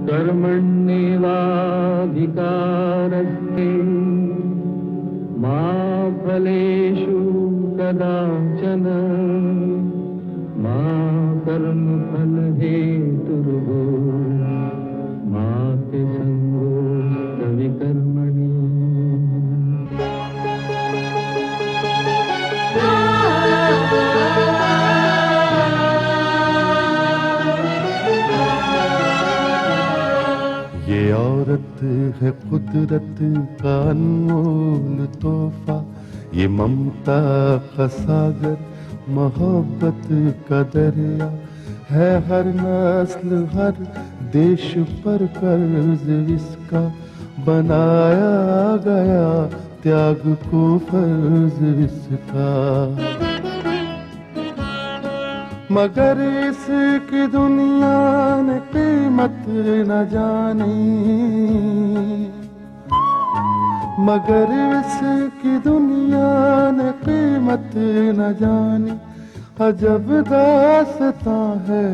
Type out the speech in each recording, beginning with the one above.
कर्मण्येवाधिकारस्ते मा फलेषु कदाचन मा कर्मफलहेतुर्भूः मा ते संगोऽस्त्वविकर्मणि। ये औरत है कुदरत का अनमोल तोहफा, ये ममता का सागर मोहब्बत का दरिया है, हर नस्ल हर देश पर कर्ज इसका बनाया गया, त्याग को फर्ज इसका। मगर इसकी दुनिया ने कीमत न जानी, मगर इसकी दुनिया ने कीमत न जानी। अजब दास्तां है,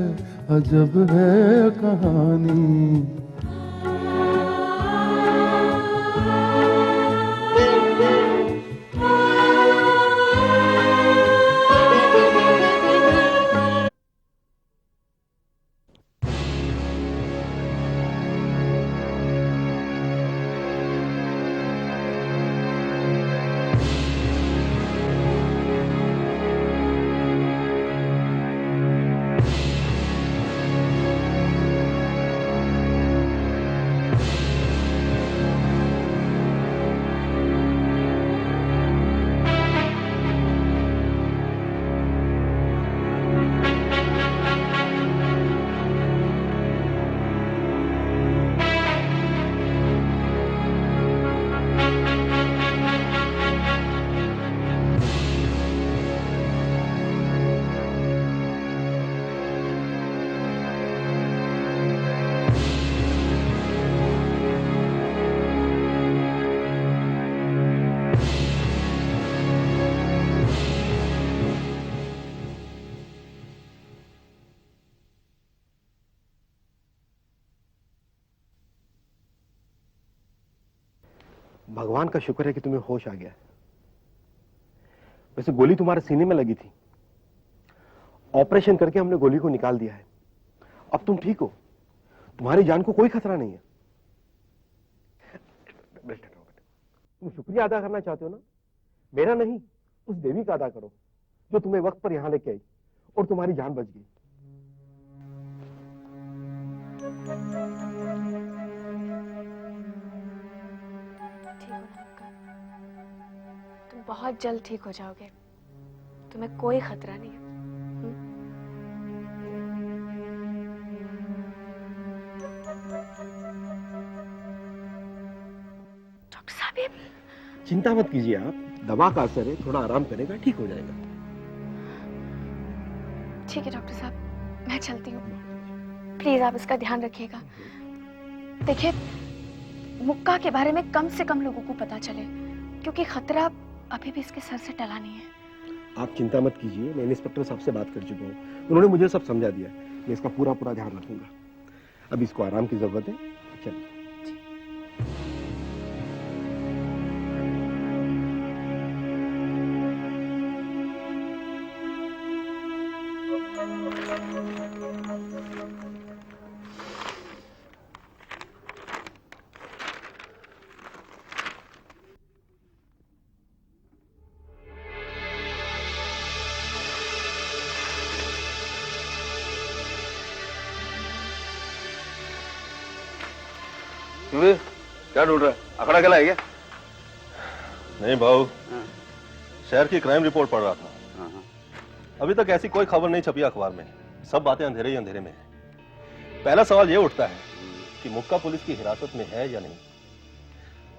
अजब है कहानी। भगवान का शुक्र है कि तुम्हें होश आ गया। वैसे गोली तुम्हारे सीने में लगी थी, ऑपरेशन करके हमने गोली को निकाल दिया है। अब तुम ठीक हो, तुम्हारी जान को कोई खतरा नहीं है। तुम शुक्रिया अदा करना चाहते हो ना? मेरा नहीं, उस देवी का अदा करो जो तुम्हें वक्त पर यहां लेके आई और तुम्हारी जान बच गई। तुम बहुत जल्द ठीक हो जाओगे, तुम्हें कोई खतरा नहीं है। डॉक्टर साहब, चिंता मत कीजिए आप, दवा का असर है, थोड़ा आराम करेगा, ठीक हो जाएगा। ठीक है डॉक्टर साहब, मैं चलती हूँ। प्लीज आप इसका ध्यान रखिएगा। देखिए, मुक्का के बारे में कम से कम लोगों को पता चले, क्योंकि खतरा अभी भी इसके सर से टला नहीं है। आप चिंता मत कीजिए, मैं इंस्पेक्टर साहब से बात कर चुका हूँ, उन्होंने मुझे सब समझा दिया। मैं इसका पूरा ध्यान रखूंगा। अब इसको आराम की जरूरत है, चलिए। क्या ढूंढ रहा है? अखड़ा गला है क्या? नहीं भाऊ, शहर की क्राइम रिपोर्ट पढ़ रहा था। अभी तक ऐसी कोई खबर नहीं छपी अखबार में, सब बातें अंधेरे ही अंधेरे में है। पहला सवाल ये उठता है कि मुक्का पुलिस की हिरासत में है या नहीं।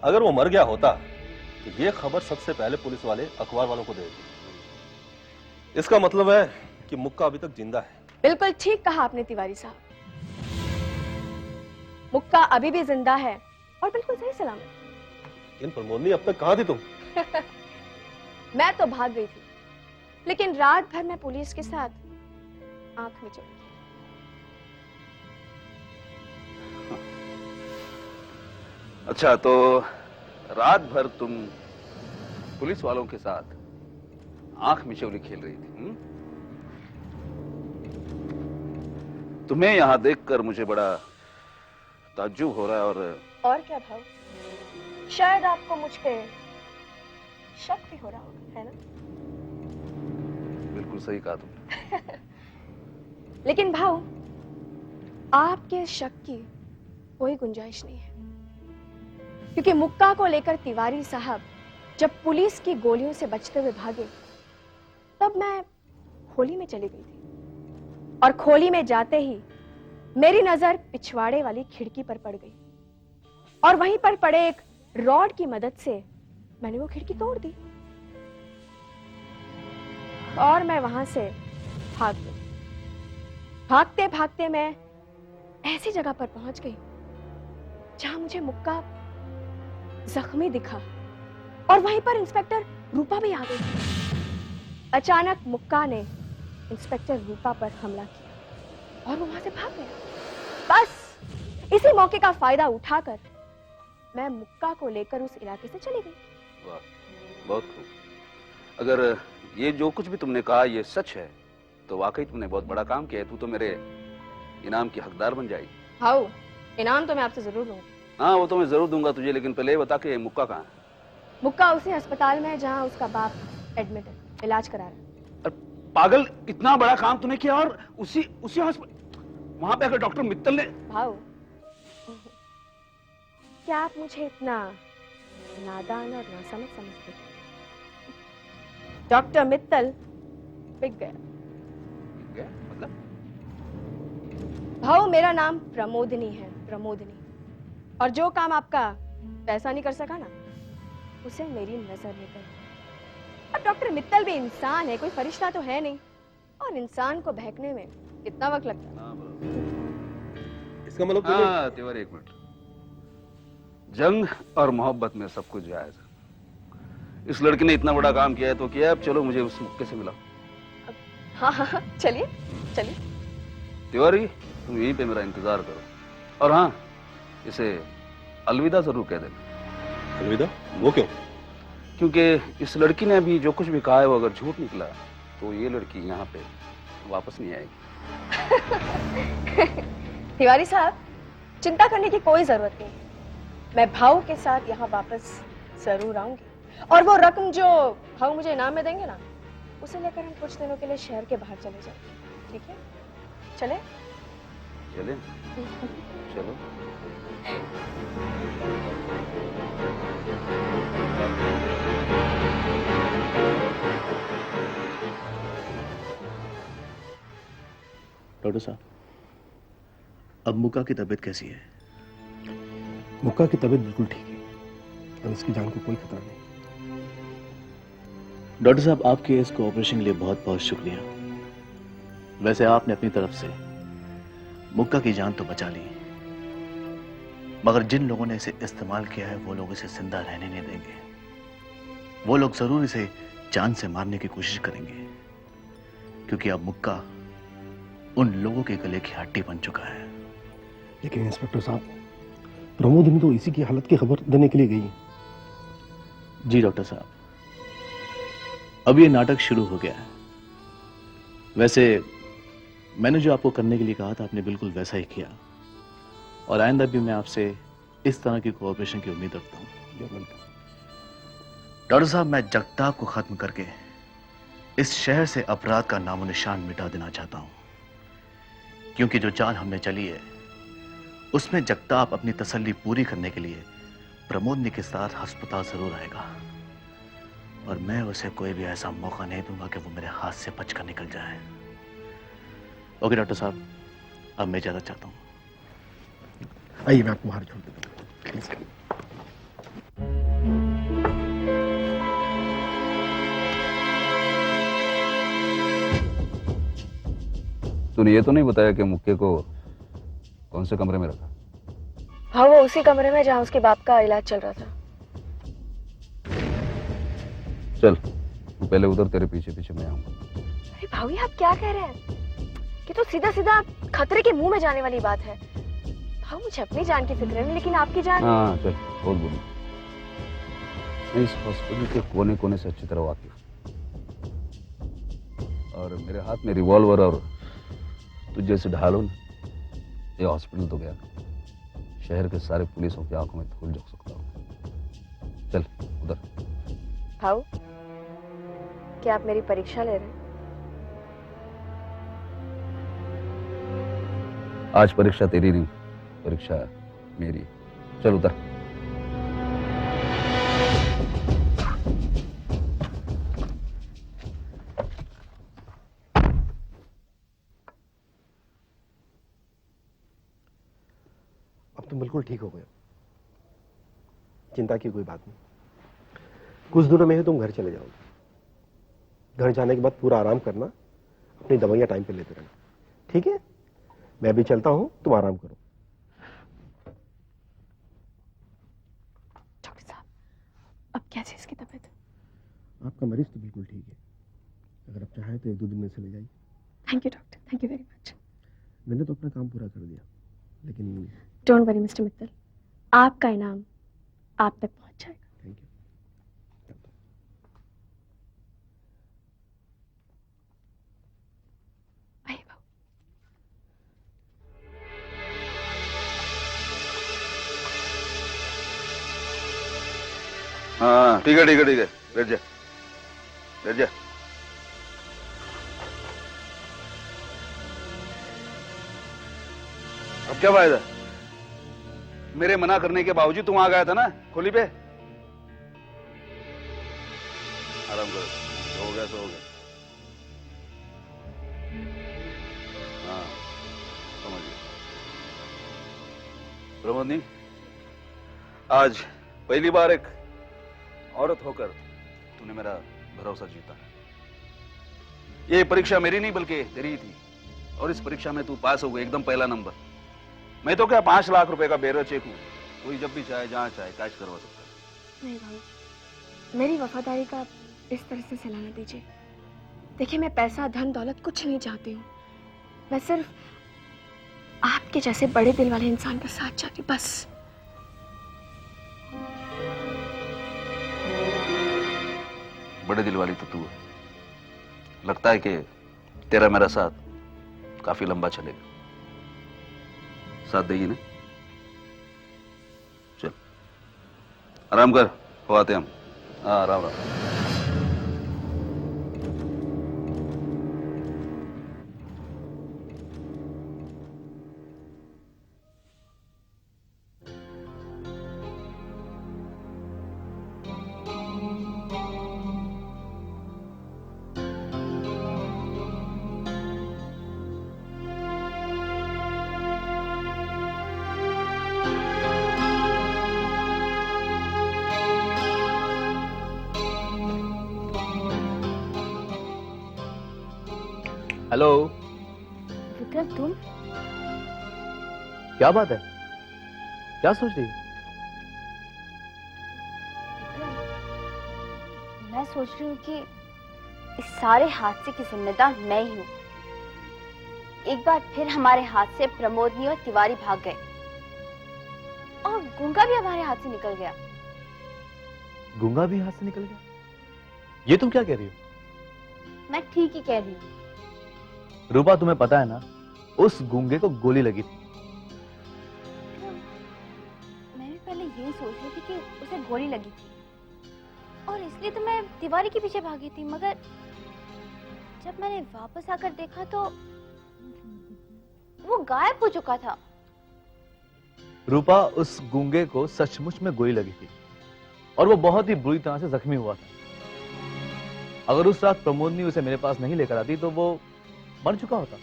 अगर वो मर गया होता तो ये खबर सबसे पहले पुलिस वाले अखबार वालों को दे देते। इसका मतलब है कि मुक्का अभी तक जिंदा है। बिल्कुल ठीक कहा आपने तिवारी साहब, मुक्का अभी भी जिंदा है और बिल्कुल सही सलामत। लेकिन प्रमोदनी, अब तक कहां थी तुम? मैं तो भाग गई थी, लेकिन रात भर मैं पुलिस के साथ आंख में चली। अच्छा, तो रात भर तुम पुलिस वालों के साथ आंख मिचौली खेल रही थी, हुँ? तुम्हें यहां देखकर मुझे बड़ा ताज्जुब हो रहा है। और क्या भाव, शायद आपको मुझ पे शक भी हो रहा होगा, है ना? बिल्कुल सही कहा तुमने। लेकिन भाव, आपके शक की कोई गुंजाइश नहीं है, क्योंकि मुक्का को लेकर तिवारी साहब जब पुलिस की गोलियों से बचते हुए भागे, तब मैं खोली में चली गई थी, और खोली में जाते ही मेरी नजर पिछवाड़े वाली खिड़की पर पड़ गई, और वहीं पर पड़े एक रॉड की मदद से मैंने वो खिड़की तोड़ दी, और मैं वहां से भाग गई। भागते भागते मैं ऐसी जगह पर पहुंच गई जहां मुझे मुक्का जख्मी दिखा, और वहीं पर इंस्पेक्टर रूपा भी आ गई। अचानक मुक्का ने इंस्पेक्टर रूपा पर हमला किया और वो वहां से भाग गया। बस इसी मौके का फायदा उठाकर मैं मुक्का को लेकर उस इलाके से चली गई। वाह, बहुत खूब। अगर ये जो कुछ भी तुमने कहा ये सच है तो वाकई तुमने बहुत बड़ा काम किया है। तू तो मेरे इनाम की हकदार बन जाएगी। हाउ, इनाम तो मैं आपसे जरूर लूंगी। हाँ, वो तो मैं जरूर दूंगा तुझे, लेकिन पहले ये बता के मुक्का कहाँ है? मुक्का उसी अस्पताल में है जहां उसका बाप एडमिट है, इलाज करा रहा है। और पागल, इतना बड़ा काम तूने किया और उसी हॉस्पिटल, वहां पे अगर डॉक्टर मित्तल ने। भाऊ, क्या आप मुझे इतना नादान और नासमझ समझते हैं? डॉक्टर मित्तल बिक गया। क्या मतलब? भाऊ, मेरा नाम प्रमोदिनी है, प्रमोदिनी, और जो काम आपका पैसा नहीं कर सका ना, उसे मेरी नजर ने कर। अब डॉक्टर मित्तल भी इंसान है, कोई फरिश्ता तो है नहीं, और इंसान को बहकने में कितना वक्त लगता है? हाँ, बराबर। इसका मतलब हाँ तिवारी, एक मिनट। जंग और मोहब्बत में सब कुछ जायज है। इस लड़की ने इतना बड़ा काम किया है तो किया, अब चलो मुझे उस मुक्के से मिला। हाँ हाँ हाँ, चलिए चलिए। तिवारी, तुम यहीं पे मेरा इंतजार करो, और हाँ, इसे अलविदा जरूर कह देना। अलविदा? वो क्यों? क्योंकि इस लड़की ने अभी जो कुछ भी कहा है वो अगर झूठ निकला तो ये लड़की यहाँ पे वापस नहीं आएगी। तिवारी साहब, चिंता करने की कोई जरूरत नहीं, मैं भाऊ के साथ यहाँ वापस जरूर आऊंगी, और वो रकम जो भाऊ मुझे इनाम में देंगे ना, उसे लेकर हम कुछ दिनों के लिए शहर के बाहर चले जाएंगे। ठीक है, चले? चले? चलो। डॉक्टर साहब, अब मुक्का की तबीयत कैसी है? मुक्का की तबीयत बिल्कुल ठीक है और उसकी जान को कोई खतरा नहीं। डॉक्टर साहब, आपके इस कोऑपरेशन के लिए बहुत बहुत शुक्रिया। वैसे आपने अपनी तरफ से मुक्का की जान तो बचा ली, मगर जिन लोगों ने इसे इस्तेमाल किया है वो लोग इसे जिंदा रहने नहीं देंगे। वो लोग जरूर इसे जान से मारने की कोशिश करेंगे, क्योंकि अब मुक्का उन लोगों के गले की हड्डी बन चुका है। लेकिन इंस्पेक्टर साहब, प्रमोदिनी तो इसी की हालत की खबर देने के लिए गई। जी डॉक्टर साहब, अब ये नाटक शुरू हो गया है। वैसे मैंने जो आपको करने के लिए कहा था आपने बिल्कुल वैसा ही किया, और आइंदा भी मैं आपसे इस तरह की कोऑपरेशन की उम्मीद रखता हूँ। डॉक्टर साहब, मैं जगताप को खत्म करके इस शहर से अपराध का नामो निशान मिटा देना चाहता हूँ, क्योंकि जो चाल हमने चली है उसमें जगताप अपनी तसल्ली पूरी करने के लिए प्रमोदिनी के साथ अस्पताल जरूर आएगा, और मैं उसे कोई भी ऐसा मौका नहीं दूंगा कि वो मेरे हाथ से बचकर निकल जाए। ओके डॉक्टर साहब, अब मैं इजाजत चाहता हूँ। आइए, मैं आपको बाहर छोड़ देता हूँ, प्लीज। तूने ये तो नहीं बताया कि मुक्के को कौन से कमरे में रखा? हाँ, वो उसी कमरे में जहाँ उसके बाप का इलाज चल रहा था। चल, तू पहले उधर, तेरे पीछे पीछे मैं आऊंगा। अरे भाभी, आप क्या कह रहे हैं? ये तो सीधा सीधा खतरे के मुंह में जाने वाली बात है। हाँ मुझे अपनी जान की फिक्र नहीं, लेकिन आपकी जान। हाँ चल बहुत बुरी। मैं इस हॉस्पिटल के कोने कोने से अच्छी तरह वाकिफ हूं। और मेरे हाथ में रिवॉल्वर और तुझ जैसे ढालो ना, ये हॉस्पिटल तो गया, शहर के सारे पुलिसों की आंखों में धूल झोंक सकता हूं। चल उधर। भाऊ, क्या आप मेरी परीक्षा ले रहे हैं? आज परीक्षा तेरी नहीं, परीक्षा मेरी। चल उधर। अब तुम बिल्कुल ठीक हो गए, चिंता की कोई बात नहीं। कुछ दिनों में ही तुम घर चले जाओगे। घर जाने के बाद पूरा आराम करना, अपनी दवाइयां टाइम पे लेते रहना, ठीक है? मैं भी चलता हूं, तुम आराम करो। डॉक्टर साहब, अब कैसे इसकी तबीयत? आपका मरीज तो बिल्कुल ठीक है। अगर आप चाहें तो 1-2 दिन में चले जाइए। Thank you doctor, thank you very much. मैंने तो अपना काम पूरा कर दिया, लेकिन डोंट वरी मिस्टर मित्तल, आपका इनाम आप तक पहुंच जाएगा। Thank you. आइए भाऊ। हाँ ठीक है ठीक है ठीक है, बैठ जा बैठ जा। अब क्या फायदा, मेरे मना करने के बावजूद तुम आ गया था ना खोली पे। आराम करो, सो गया सो गया। हाँ समझ गया। प्रमोदनी, आज पहली बार एक औरत होकर तूने मेरा भरोसा जीता। ये परीक्षा मेरी नहीं बल्कि तेरी ही थी, और इस परीक्षा में तू पास हो गई, एकदम पहला नंबर। मैं तो क्या 5 लाख रुपए का बेरो चेक हूं, कोई जब भी चाहे जहां चाहे कैश करवा सकता है। नहीं भाऊ, मेरी वफादारी का इस तरह से सलाह न दीजिए। देखिए, मैं पैसा धन दौलत कुछ नहीं चाहती हूँ। मैं सिर्फ आपके जैसे बड़े दिल वाले इंसान का साथ चाहती हूँ, बस। बड़े दिल वाली तो तू है। लगता है कि तेरा मेरा साथ काफी लंबा चलेगा। साथ देगी ना? चल आराम कर, हो आते हम। हाँ आराम आराम। हेलो। विक्रम, तुम? क्या बात है, क्या सोच रही है? विक्रम, मैं सोच रही हूँ कि इस सारे हादसे की जिम्मेदार मैं ही हूँ। एक बार फिर हमारे हाथ से प्रमोदनी और तिवारी भाग गए, और गूंगा भी हमारे हाथ से निकल गया। गूंगा भी हाथ से निकल गया? ये तुम क्या कह रही हो? मैं ठीक ही कह रही हूँ। रूपा, तुम्हें पता है ना, उस गूंगे को गोली लगी थी। मैं भी पहले यही सोच रही थी कि उसे गोली लगी थी, और इसलिए तो मैं तिवारी के पीछे भागी थी। मगर जब मैंने वापस आकर देखा तो वो गायब हो चुका था। रूपा, उस गूंगे को सचमुच में गोली लगी थी, और वो बहुत ही बुरी तरह से जख्मी हुआ था। अगर उस रात प्रमोदनी उसे मेरे पास नहीं लेकर आती तो वो मर चुका होता।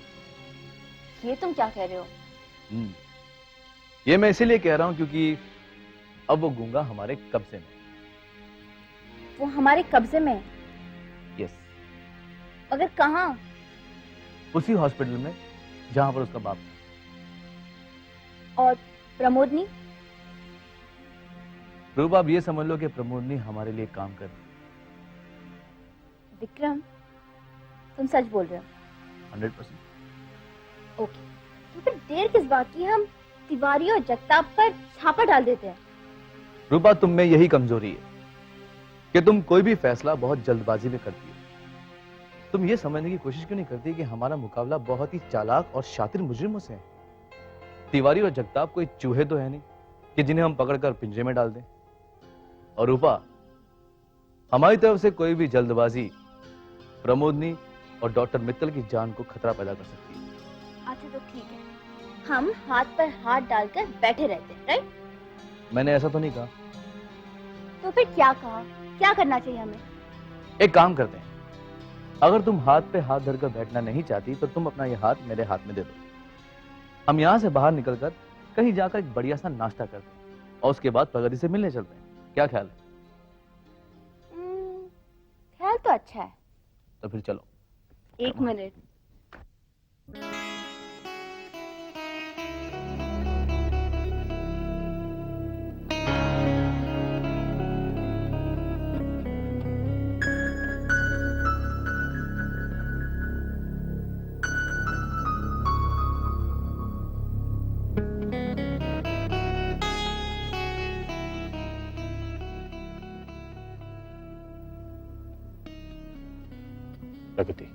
ये तुम क्या कह रहे हो? ये मैं इसीलिए कह रहा हूं क्योंकि अब वो गूंगा हमारे कब्जे में। वो हमारे कब्जे में? यस। मगर कहाँ? उसी हॉस्पिटल में जहां पर उसका बाप था। और प्रमोदनी? रूपा, अब ये समझ लो कि प्रमोदनी हमारे लिए काम कर रही। विक्रम, तुम सच बोल रहे हो? 100%। ओके, तो फिर देर किस बात की? हम तिवारी और जगताप पर छापा डाल देते हैं। रूपा, तुम में यही कमजोरी है कि तुम कोई भी फैसला बहुत जल्दबाजी में करती हो। तुम ये समझने की कोशिश क्यों नहीं करती कि हमारा मुकाबला बहुत ही चालाक और शातिर मुजरिमों से है। तिवारी और जगताप कोई चूहे तो है नहीं कि जिन्हें हम पकड़कर पिंजरे में डाल दें। और रूपा, हमारी तरफ से कोई भी जल्दबाजी प्रमोदनी और डॉक्टर मित्तल की जान को खतरा पैदा कर सकती है। अच्छा तो ठीक है, हम हाथ पर हाथ डालकर बैठे रहते हैं, राइट? मैंने ऐसा तो नहीं कहा। तो फिर क्या कहा? क्या करना चाहिए हमें? एक काम करते हैं, अगर तुम हाथ पे हाथ धरकर बैठना नहीं चाहती तो तुम अपना ये हाथ मेरे हाथ में दे दो। हम यहाँ से बाहर निकलकर कहीं जाकर एक बढ़िया सा नाश्ता करते हैं और उसके बाद प्रगति से मिलने चलते हैं। क्या ख्याल है? ख्याल तो अच्छा है। तो फिर चलो। एक मिनट। प्रगति,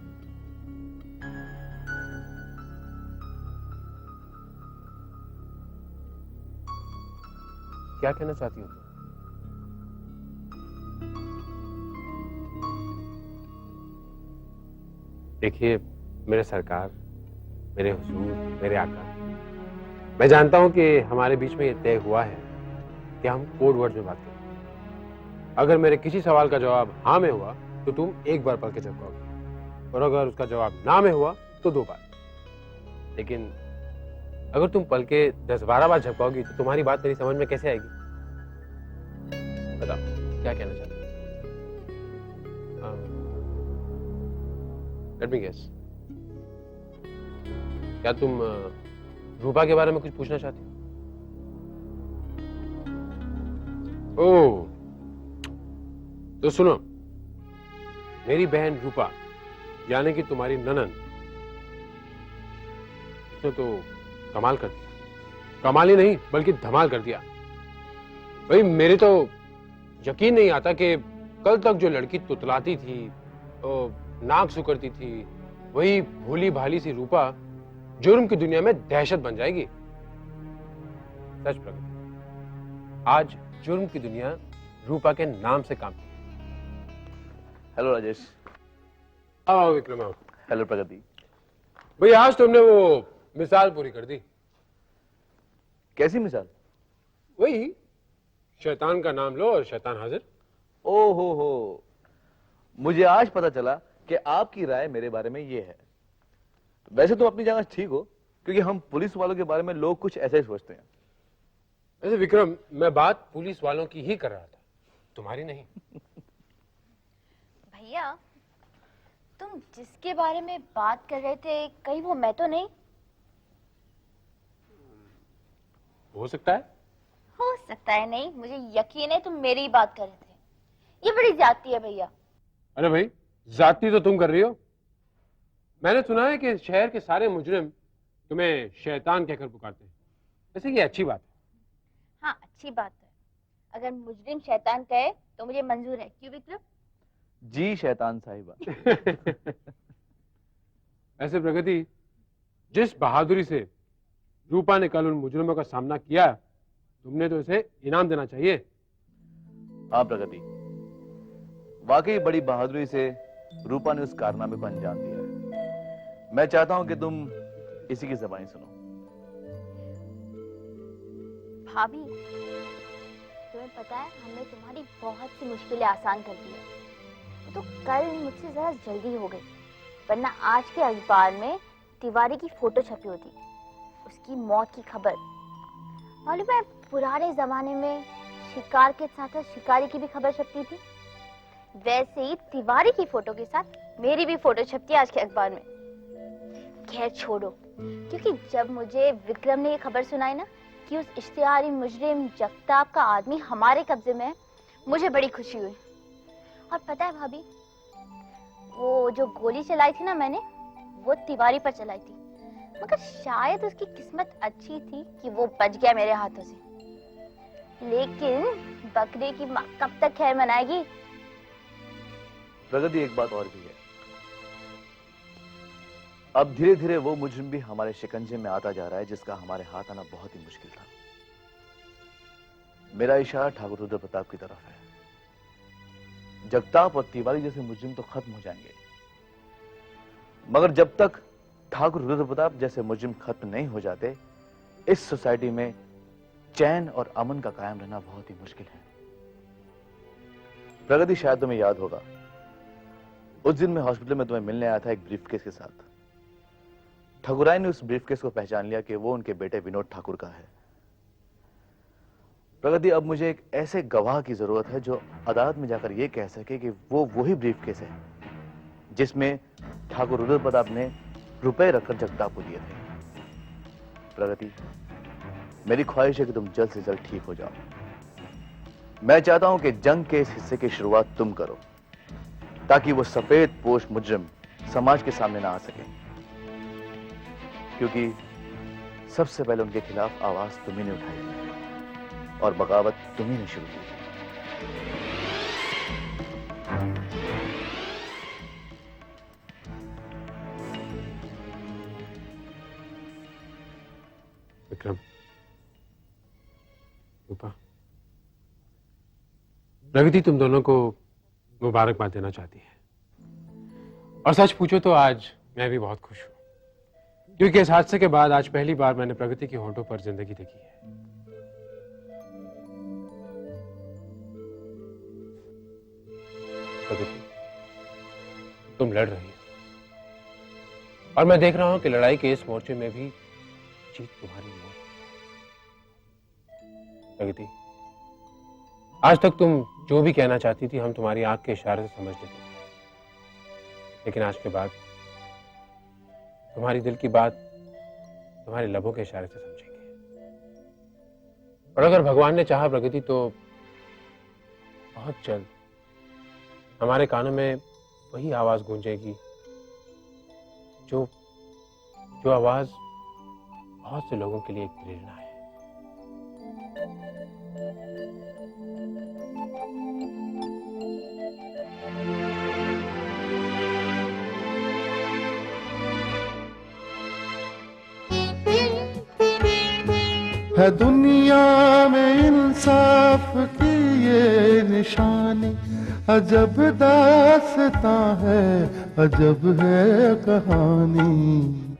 क्या कहना चाहती हो? देखिए मेरे सरकार, मेरे हुजूर, मेरे आका, मैं जानता हूं कि हमारे बीच में ये तय हुआ है कि हम कोड वर्ड में बात करें। अगर मेरे किसी सवाल का जवाब हाँ में हुआ तो तुम एक बार पढ़ के झपकाओगे, और अगर उसका जवाब ना में हुआ तो 2 बार। लेकिन अगर तुम पल के 10-12 बार झपकाओगी तो तुम्हारी बात मेरी समझ में कैसे आएगी? बताओ क्या कहना चाहते हो? लेट मी गेस, क्या तुम रूपा के बारे में कुछ पूछना चाहती हो? ओह, तो सुनो, मेरी बहन रूपा यानी कि तुम्हारी ननद, उसने तो कमाल कर दिया। कमाल ही नहीं बल्कि धमाल कर दिया। भाई मेरे तो यकीन नहीं आता कि कल तक जो लड़की तुतलाती थी, नाक सुकड़ती थी, वही भोली भाली सी रूपा जुर्म की दुनिया में दहशत बन जाएगी। सच प्रगति, आज जुर्म की दुनिया रूपा के नाम से कांपती है। हेलो राजेश। आओ विक्रम, आओ। हेलो प्रगति। भाई आज तुमने वो मिसाल पूरी कर दी। कैसी मिसाल? वही, शैतान का नाम लो और शैतान हाजिर। ओ हो, मुझे आज पता चला कि आपकी राय मेरे बारे में ये है। वैसे तुम अपनी जगह ठीक हो, क्योंकि हम पुलिस वालों के बारे में लोग कुछ ऐसे ही सोचते हैं। वैसे विक्रम, मैं बात पुलिस वालों की ही कर रहा था, तुम्हारी नहीं। भैया, तुम जिसके बारे में बात कर रहे थे, कहीं वो मैं तो नहीं? हो सकता है। हो सकता है नहीं, मुझे यकीन है तुम मेरी ही बात कर रहे थे। ये बड़ी जाती है भैया। अरे भाई, जाती तो तुम कर रही हो। मैंने सुना है कि शहर के सारे मुजरिम तुम्हें शैतान कहकर पुकारते हैं। वैसे ये अच्छी बात है। हाँ, अच्छी बात है। अगर मुजरिम शैतान कहे तो मुझे मंजूर है। क्यों विक्रम? जी शैतान साहिबा। ऐसे प्रगति, जिस बहादुरी से रूपा ने कल उन मुजरिमों का सामना किया, तुमने तो इसे इनाम देना चाहिए। हाँ प्रगति, वाकई बड़ी बहादुरी से रूपा ने उस कारनामे को अंजाम दिया है। मैं चाहता हूं कि तुम इसी की ज़बानी सुनो। भाभी, तुम्हें पता है हमने तुम्हारी बहुत सी मुश्किलें आसान कर दी है। तो कल मुझसे जरा जल्दी हो गई, वरना आज के अखबार में तिवारी की फोटो छपी होती, उसकी मौत की खबर। मालूम है, पुराने जमाने में शिकार के साथ साथ शिकारी की भी खबर छपती थी। वैसे ही तिवारी की फोटो के साथ मेरी भी फोटो छपती है आज के अखबार में। खैर छोड़ो, क्योंकि जब मुझे विक्रम ने ये खबर सुनाई ना कि उस इश्तिहारी मुजरिम जगताप का आदमी हमारे कब्जे में है, मुझे बड़ी खुशी हुई। और पता है भाभी, वो जो गोली चलाई थी ना मैंने, वो तिवारी पर चलाई थी। मगर शायद उसकी किस्मत अच्छी थी कि वो बच गया मेरे हाथों से। लेकिन बकरे की माँ कब तक खैर मनाएगी? प्रगति, एक बात और भी है। अब धीरे धीरे वो मुजरिम भी हमारे शिकंजे में आता जा रहा है जिसका हमारे हाथ आना बहुत ही मुश्किल था। मेरा इशारा ठाकुर रुद्र प्रताप की तरफ है। जगताप और तिवारी जैसे मुजरिम तो खत्म हो जाएंगे, मगर जब तक ठाकुर रुद्र प्रताप जैसे मुजरिम खत्म नहीं हो जाते, इस सोसाइटी में चैन और अमन का कायम रहना बहुत ही मुश्किल है। प्रगति, शायद तुम्हें याद होगा, उस दिन मैं हॉस्पिटल में तुम्हें मिलने आया था एक ब्रीफकेस के साथ। ठकुराई ने उस ब्रीफकेस को पहचान लिया कि वो उनके बेटे विनोद ठाकुर का है। प्रगति, अब मुझे एक ऐसे गवाह की जरूरत है जो अदालत में जाकर यह कह सके कि वो वही ब्रीफकेस है जिसमें ठाकुर रुद्र प्रताप ने रुपए रखकर जगताप को दिए थे। प्रगति, मेरी ख्वाहिश है कि तुम जल्द से जल्द ठीक हो जाओ। मैं चाहता हूं कि जंग के इस हिस्से की शुरुआत तुम करो, ताकि वो सफेद पोश मुजरिम समाज के सामने ना आ सके, क्योंकि सबसे पहले उनके खिलाफ आवाज तुम्ही ने उठाई और बगावत तुम्ही ने शुरू की। विक्रम, रूपा, प्रगति तुम दोनों को मुबारकबाद देना चाहती है। और सच पूछो तो आज मैं भी बहुत खुश हूं, क्योंकि इस हादसे के बाद आज पहली बार मैंने प्रगति के होंठों पर जिंदगी देखी है। प्रगति, तुम लड़ रही हो और मैं देख रहा हूं कि लड़ाई के इस मोर्चे में भी जीत तुम्हारी है। प्रगति, आज तक तुम जो भी कहना चाहती थी हम तुम्हारी आंख के इशारे से समझ लेते थे, लेकिन आज के बाद तुम्हारी दिल की बात तुम्हारे लबों के इशारे से समझेंगे। और अगर भगवान ने चाहा प्रगति, तो बहुत जल्द हमारे कानों में वही आवाज गूंजेगी जो आवाज बहुत से लोगों के लिए एक प्रेरणा है। है दुनिया में इंसाफ की ये निशानी, अजब दास्तां है, अजब है कहानी।